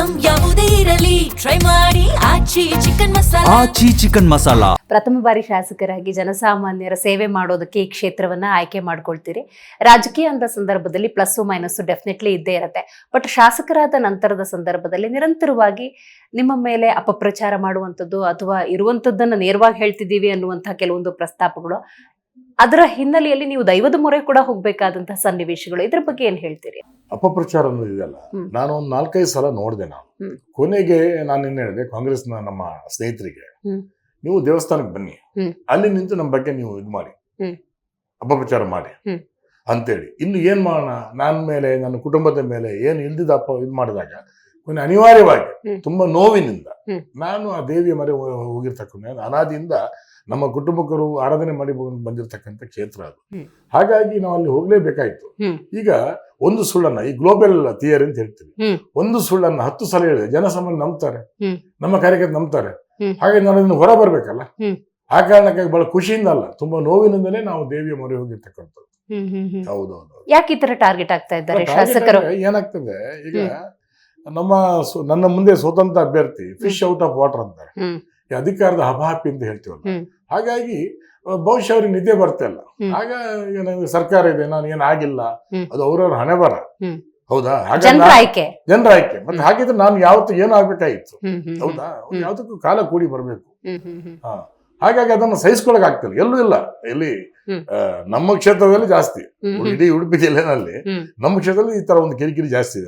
Item ಯಾವುದೇ ಇರಲಿ try ಮಾಡಿ ಆಚಿ ಚಿಕನ್ ಮಸಾಲಾ. ಆಚಿ ಚಿಕನ್ ಮಸಾಲಾ. ಪ್ರಥಮ ಬಾರಿ ಶಾಸಕರಾಗಿ ಜನಸಾಮಾನ್ಯರ ಸೇವೆ ಮಾಡೋದಕ್ಕೆ ಈ ಕ್ಷೇತ್ರವನ್ನ ಆಯ್ಕೆ ಮಾಡ್ಕೊಳ್ತೀರಿ. ರಾಜಕೀಯ ಅಂತ ಸಂದರ್ಭದಲ್ಲಿ ಪ್ಲಸ್ ಮೈನಸ್ ಡೆಫಿನೆಟ್ಲಿ ಇದ್ದೇ ಇರುತ್ತೆ. ಬಟ್ ಶಾಸಕರಾದ ನಂತರದ ಸಂದರ್ಭದಲ್ಲಿ ನಿರಂತರವಾಗಿ ನಿಮ್ಮ ಮೇಲೆ ಅಪಪ್ರಚಾರ ಮಾಡುವಂಥದ್ದು ಅಥವಾ ಇರುವಂಥದ್ದನ್ನ ನೇರವಾಗಿ ಹೇಳ್ತಿದ್ದೀವಿ ಅನ್ನುವಂತಹ ಕೆಲವೊಂದು ಪ್ರಸ್ತಾಪಗಳು, ಅದರ ಹಿನ್ನೆಲೆಯಲ್ಲಿ ನೀವು ದೈವದ ಮೊರೆ ಕೂಡ ಹೋಗ್ಬೇಕಾದಂತಹ ಸನ್ನಿವೇಶಗಳು, ಇದ್ರ ಬಗ್ಗೆ ಏನ್ ಹೇಳ್ತೀರಿ? ಅಪಪ್ರಚಾರ ಅನ್ನೋದು ಇದೆಯಲ್ಲ, ನಾನು ಒಂದು 4-5 ಸಲ ನೋಡಿದೆ. ನಾನು ಕೊನೆಗೆ ನಾನು ಏನ್ ಹೇಳಿದೆ, ಕಾಂಗ್ರೆಸ್ನ ನಮ್ಮ ಸ್ನೇಹಿತರಿಗೆ, ನೀವು ದೇವಸ್ಥಾನಕ್ಕೆ ಬನ್ನಿ, ಅಲ್ಲಿ ನಿಂತು ನಮ್ಮ ಬಗ್ಗೆ ನೀವು ಇದು ಮಾಡಿ, ಅಪಪ್ರಚಾರ ಮಾಡಿ ಅಂತೇಳಿ. ಇನ್ನು ಏನ್ ಮಾಡೋಣ, ನನ್ನ ಮೇಲೆ ನನ್ನ ಕುಟುಂಬದ ಮೇಲೆ ಏನು ಇಲ್ದಿದ್ದ ಇದು ಮಾಡಿದಾಗ ಕೊನೆ ಅನಿವಾರ್ಯವಾಗಿ ತುಂಬಾ ನೋವಿನಿಂದ ನಾನು ಆ ದೇವಿಯ ಮರೆ ಹೋಗಿರ್ತಕ್ಕಂಥ ಅನಾದಿಯಿಂದ ನಮ್ಮ ಕುಟುಂಬಕರು ಆರಾಧನೆ ಮಾಡಿ ಬಂದಿರತಕ್ಕಂಥ ಕ್ಷೇತ್ರ ಅದು. ಹಾಗಾಗಿ ನಾವು ಅಲ್ಲಿ ಹೋಗ್ಲೇಬೇಕಾಯ್ತು. ಈಗ ಒಂದು ಸುಳ್ಳನ್ನ, ಈ ಗ್ಲೋಬಲ್ ಥಿಯರಿ ಅಂತ ಹೇಳ್ತೀವಿ, ಒಂದು ಸುಳ್ಳನ್ನ 10 ಸಲ ಹೇಳಿದ್ರೆ ಜನಸಾಮಾನ್ಯ ನಂಬ್ತಾರೆ, ನಮ್ಮ ಕಾರ್ಯಕರ್ತರು ನಂಬ್ತಾರೆ. ಹಾಗಾಗಿ ನಾವು ಅದನ್ನು ಹೊರ ಬರ್ಬೇಕಲ್ಲ. ಆ ಕಾರಣಕ್ಕಾಗಿ ಬಹಳ ಖುಷಿಯಿಂದ ಅಲ್ಲ, ತುಂಬಾ ನೋವಿನಿಂದಲೇ ನಾವು ದೇವಿಯ ಮೊರೆ ಹೋಗಿರ್ತಕ್ಕಂಥದ್ದು. ಹೌದೌದು. ಯಾಕೆ ಈ ತರ ಟಾರ್ಗೆಟ್ ಆಗ್ತಾ ಇದ್ದಾರೆ ಶಾಸಕರು? ಏನಾಗ್ತದೆ, ಈಗ ನನ್ನ ಮುಂದೆ ಸ್ವತಂತ್ರ ಅಭ್ಯರ್ಥಿ ಫಿಶ್ ಔಟ್ ಆಫ್ ವಾಟರ್ ಅಂತಾರೆ, ಈ ಅಧಿಕಾರದ ಹಪಾಹಪಿ ಅಂತ ಹೇಳ್ತೀವಲ್ಲ. ಹಾಗಾಗಿ ಬಹುಶಃ ಅವ್ರಿಗೆ ನಿದ್ದೆ ಬರ್ತಾ ಇಲ್ಲ. ಆಗ ಈಗ ನನಗೆ ಸರ್ಕಾರ ಇದೆ, ನಾನು ಏನಾಗಿಲ್ಲ, ಅದು ಅವ್ರವ್ರ ಹಣೆ ಬರ. ಹೌದಾ? ಜನರ ಆಯ್ಕೆ. ಮತ್ತೆ ಹಾಗಿದ್ರೆ ನಾನು ಯಾವತ್ತು ಏನು ಆಗ್ಬೇಕಾಗಿತ್ತು. ಹೌದಾ? ಯಾವತ್ತಕ್ಕೂ ಕಾಲ ಕೂಡಿ ಬರ್ಬೇಕು. ಹಾಗಾಗಿ ಅದನ್ನು ಸಹಿಸ್ಕೊಳಕ್ ಆಗ್ತಿಲ್ಲ, ಎಲ್ಲೂ ಇಲ್ಲ. ಇಲ್ಲಿ ನಮ್ಮ ಕ್ಷೇತ್ರದಲ್ಲಿ ಜಾಸ್ತಿ, ಇಡೀ ಉಡುಪಿ ಜಿಲ್ಲೆನಲ್ಲಿ ನಮ್ಮ ಕ್ಷೇತ್ರದಲ್ಲಿ ಈ ತರ ಒಂದು ಕಿರಿಕಿರಿ ಜಾಸ್ತಿ ಇದೆ.